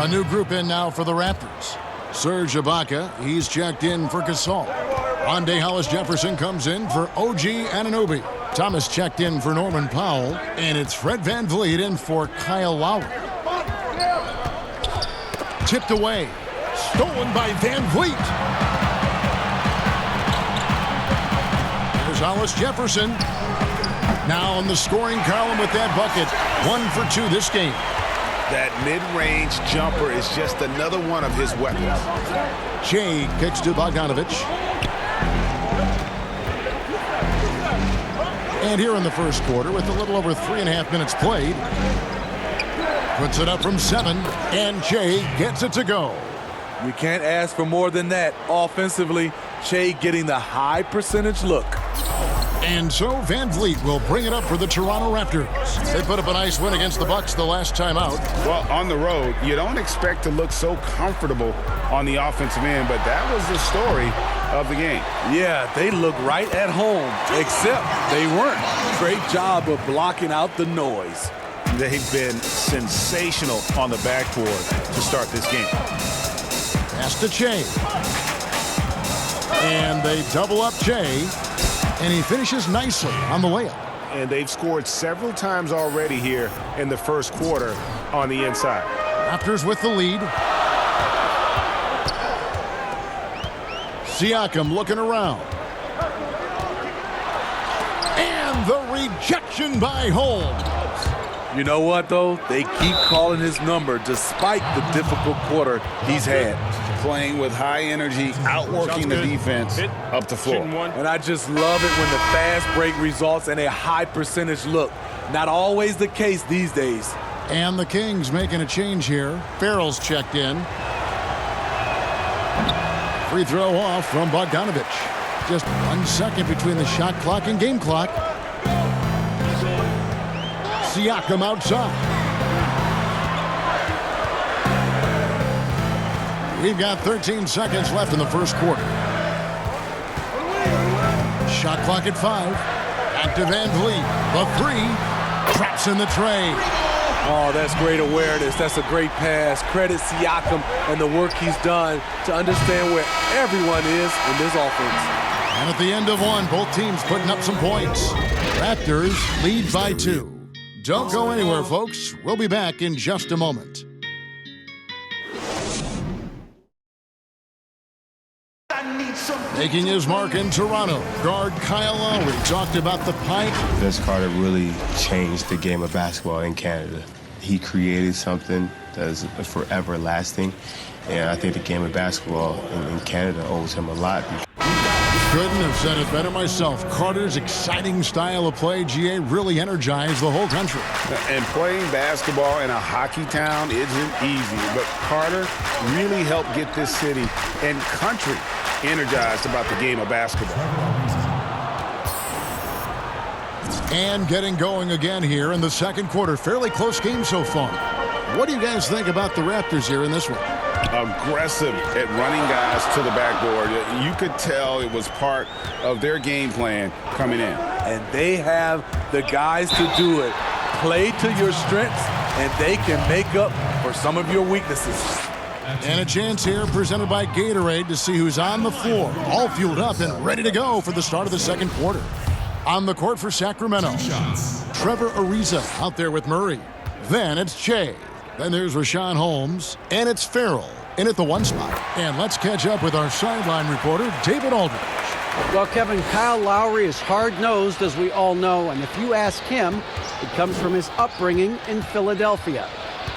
A new group in now for the Raptors. Serge Ibaka, he's checked in for Gasol. Rondae Hollis-Jefferson comes in for OG Anunoby. Thomas checked in for Norman Powell. And it's Fred VanVleet in for Kyle Lowry. Tipped away. Stolen by VanVleet. There's Hollis-Jefferson. Now on the scoring column with that bucket. 1 for 2 this game. That mid-range jumper is just another one of his weapons. Shea kicks to Bogdanovic. And here in the first quarter, with a little over 3.5 minutes played, puts it up from 7, and Shea gets it to go. You can't ask for more than that. Offensively, Shea getting the high percentage look. And so VanVleet will bring it up for the Toronto Raptors. They put up a nice win against the Bucks the last time out. Well, on the road, you don't expect to look so comfortable on the offensive end, but that was the story of the game. Yeah, they look right at home, except they weren't. Great job of blocking out the noise. They've been sensational on the backboard to start this game. Pass to Shea. And they double up Shea. And he finishes nicely on the layup. And they've scored several times already here in the first quarter on the inside. Raptors with the lead. Siakam looking around. And the rejection by Holmes. You know what, though? They keep calling his number despite the difficult quarter he's had. Playing with high energy, outworking the defense up the floor. And I just love it when the fast break results in a high percentage look. Not always the case these days. And the Kings making a change here. Farrell's checked in. Free throw off from Bogdanovic. Just 1 second between the shot clock and game clock. Siakam outside. We've got 13 seconds left in the first quarter. Shot clock at 5. Back to VanVleet. The 3. Traps in the tray. Oh, that's great awareness. That's a great pass. Credit Siakam and the work he's done to understand where everyone is in this offense. And at the end of 1, both teams putting up some points. Raptors lead by 2. Don't go anywhere, folks. We'll be back in just a moment. Making his mark in Toronto, guard Kyle Lowry talked about the pipe. Vince Carter really changed the game of basketball in Canada. He created something that is forever lasting, and I think the game of basketball in Canada owes him a lot. Couldn't have said it better myself. Carter's exciting style of play, GA, really energized the whole country. And playing basketball in a hockey town isn't easy, but Carter really helped get this city and country energized about the game of basketball. And getting going again here in the second quarter. Fairly close game so far. What do you guys think about the Raptors here in this one? Aggressive at running guys to the backboard. You could tell it was part of their game plan coming in. And they have the guys to do it. Play to your strengths, and they can make up for some of your weaknesses. And a chance here presented by Gatorade to see who's on the floor, all fueled up and ready to go for the start of the second quarter. On the court for Sacramento, Trevor Ariza out there with Murray. Then it's Shea. Then there's Richaun Holmes. And it's Farrell in at the 1 spot. And let's catch up with our sideline reporter, David Aldridge. Well, Kevin, Kyle Lowry is hard-nosed, as we all know. And if you ask him, it comes from his upbringing in Philadelphia.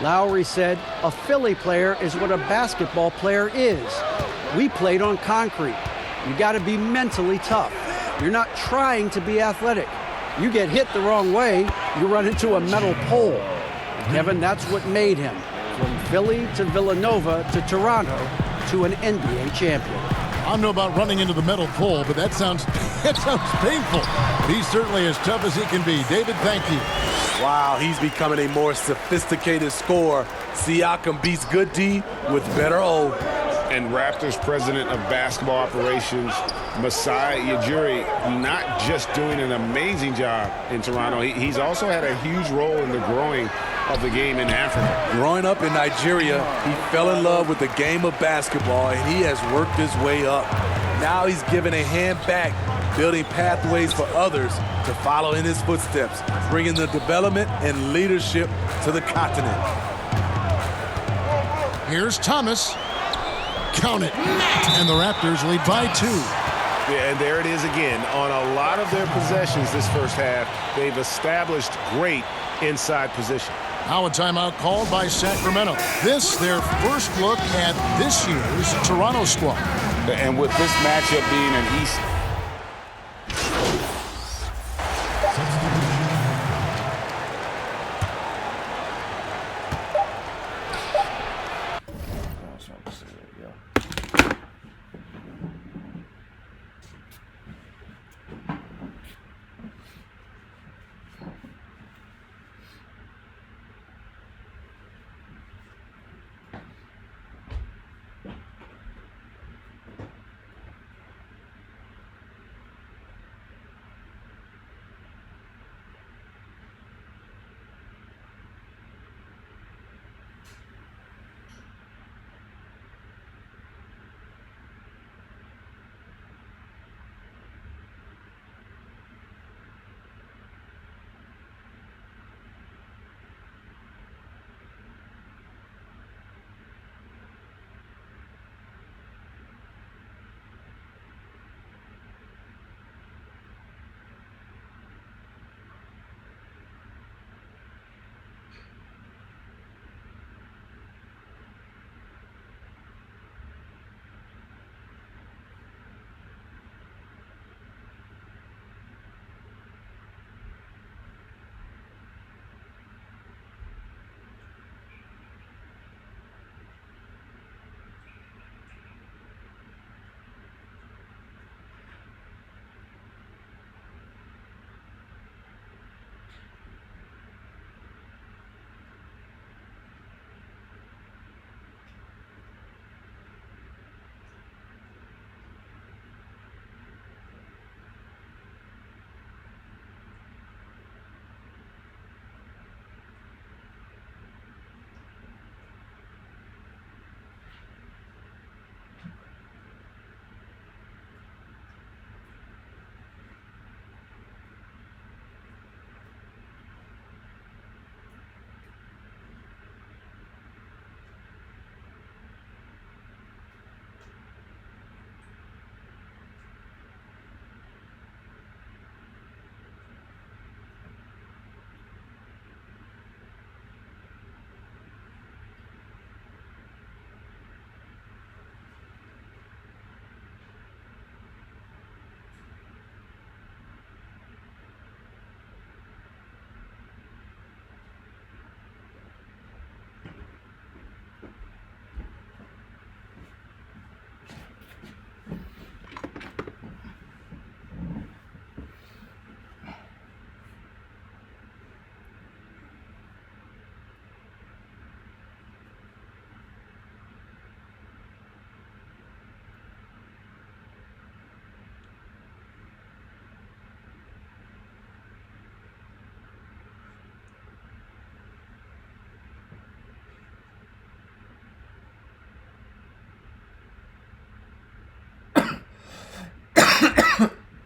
Lowry said, a Philly player is what a basketball player is. We played on concrete. You got to be mentally tough. You're not trying to be athletic. You get hit the wrong way, you run into a metal pole. Kevin, that's what made him. From Philly to Villanova to Toronto to an NBA champion. I don't know about running into the metal pole, but that sounds painful. He's certainly as tough as he can be. David, thank you. Wow, he's becoming a more sophisticated scorer. Siakam beats good D with better O. And Raptors president of basketball operations, Masai Ujiri, not just doing an amazing job in Toronto, he's also had a huge role in the growing of the game in Africa. Growing up in Nigeria, he fell in love with the game of basketball, and he has worked his way up. Now he's given a hand back, building pathways for others to follow in his footsteps, bringing the development and leadership to the continent. Here's Thomas. Count it. And the Raptors lead by 2. Yeah, and there it is again. On a lot of their possessions this first half, they've established great inside position. Now a timeout called by Sacramento. This, their first look at this year's Toronto squad. And with this matchup being an East...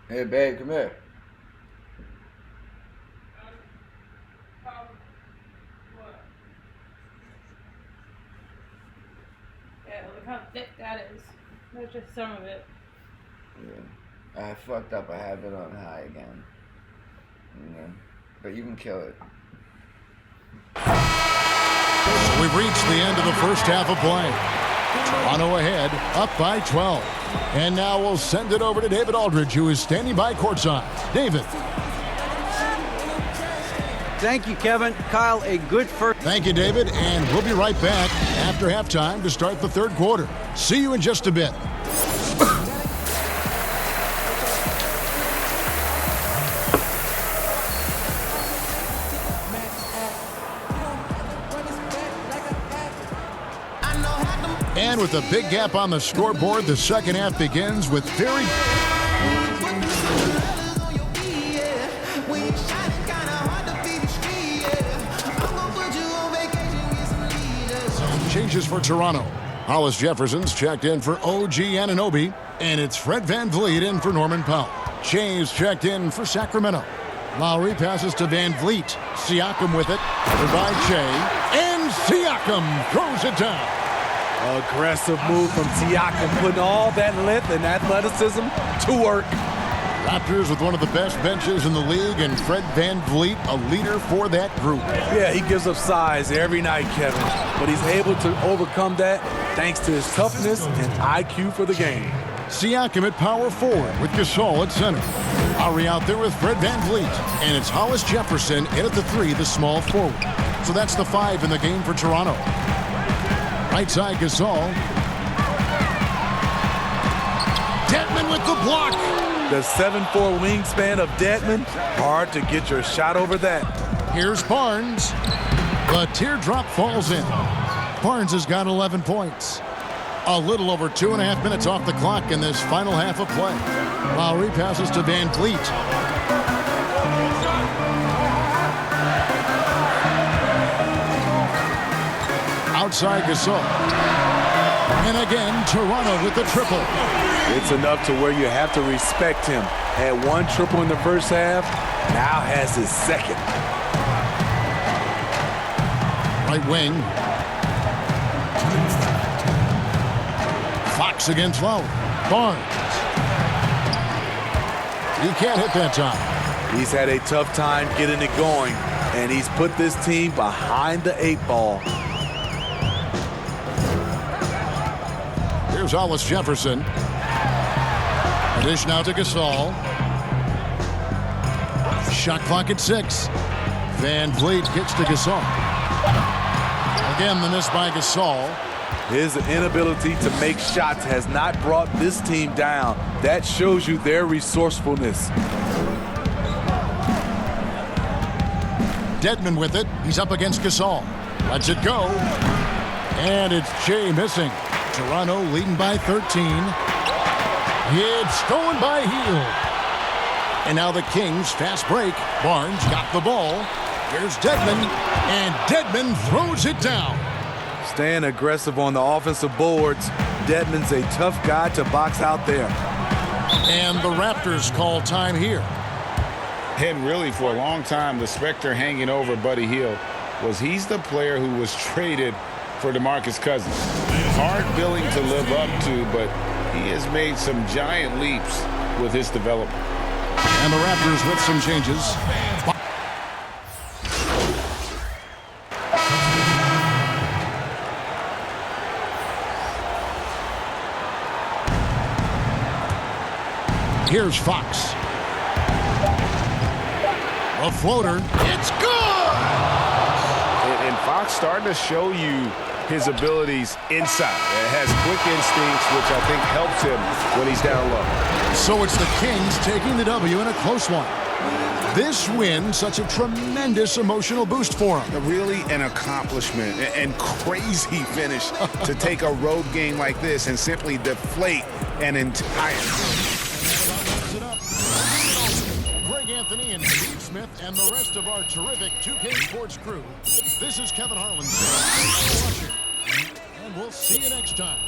Hey, babe, come here. Yeah, look how thick that is. That's just some of it. Yeah. I fucked up. I have it on high again. Yeah. But you can kill it. So we've reached the end of the first half of play. Toronto ahead, up by 12. And now we'll send it over to David Aldridge, who is standing by courtside. David. Thank you, Kevin. Kyle, a good first. Thank you, David. And we'll be right back after halftime to start the third quarter. See you in just a bit. And with a big gap on the scoreboard, the second half begins with very... changes for Toronto. Hollis Jefferson's checked in for OG Anunoby, and it's Fred VanVleet in for Norman Powell. Shay's checked in for Sacramento. Lowry passes to VanVleet. Siakam with it. Covered by Shea. And Siakam throws it down. Aggressive move from Siakam, putting all that length and athleticism to work. Raptors with one of the best benches in the league, and Fred VanVleet, a leader for that group. Yeah, he gives up size every night, Kevin, but he's able to overcome that thanks to his toughness and IQ for the game. Siakam at power forward with Gasol at center. Lowry out there with Fred VanVleet, and it's Hollis Jefferson in at the 3, the small forward. So that's the 5 in the game for Toronto. Right side Gasol. Dedmon with the block. The 7'4" wingspan of Dedmon, hard to get your shot over that. Here's Barnes. The teardrop falls in. Barnes has got 11 points. A little over 2.5 minutes off the clock in this final half of play. Lowry passes to VanVleet. Outside Gasol. And again, Toronto with the triple. It's enough to where you have to respect him. Had 1 triple in the first half, now has his second. Right wing. Fox against Lowry. Barnes. He can't hit that time. He's had a tough time getting it going, and he's put this team behind the 8 ball. Here's Hollis Jefferson. A dish now to Gasol. Shot clock at 6. VanVleet kicks to Gasol. Again, the miss by Gasol. His inability to make shots has not brought this team down. That shows you their resourcefulness. Dedmon with it. He's up against Gasol. Lets it go. And it's Shea missing. Toronto leading by 13. It's stolen by Hield. And now the Kings fast break. Barnes got the ball. Here's Dedmon. And Dedmon throws it down. Staying aggressive on the offensive boards. Dedmon's a tough guy to box out there. And the Raptors call time here. And really, for a long time, the specter hanging over Buddy Hield was he's the player who was traded for DeMarcus Cousins. Hard billing to live up to, but he has made some giant leaps with his development. And the Raptors with some changes. Here's Fox. A floater. It's good! And Fox starting to show you his abilities inside. It has quick instincts, which I think helps him when he's down low. So it's the Kings taking the W in a close one. This win, such a tremendous emotional boost for them. Really an accomplishment and crazy finish to take a road game like this and simply deflate an entire... Greg Anthony and Steve Smith and the rest of our terrific 2K Sports crew. This is Kevin Harlan saying, and we'll see you next time.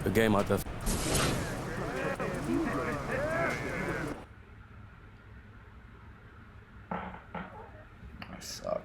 The game out there. Sorry.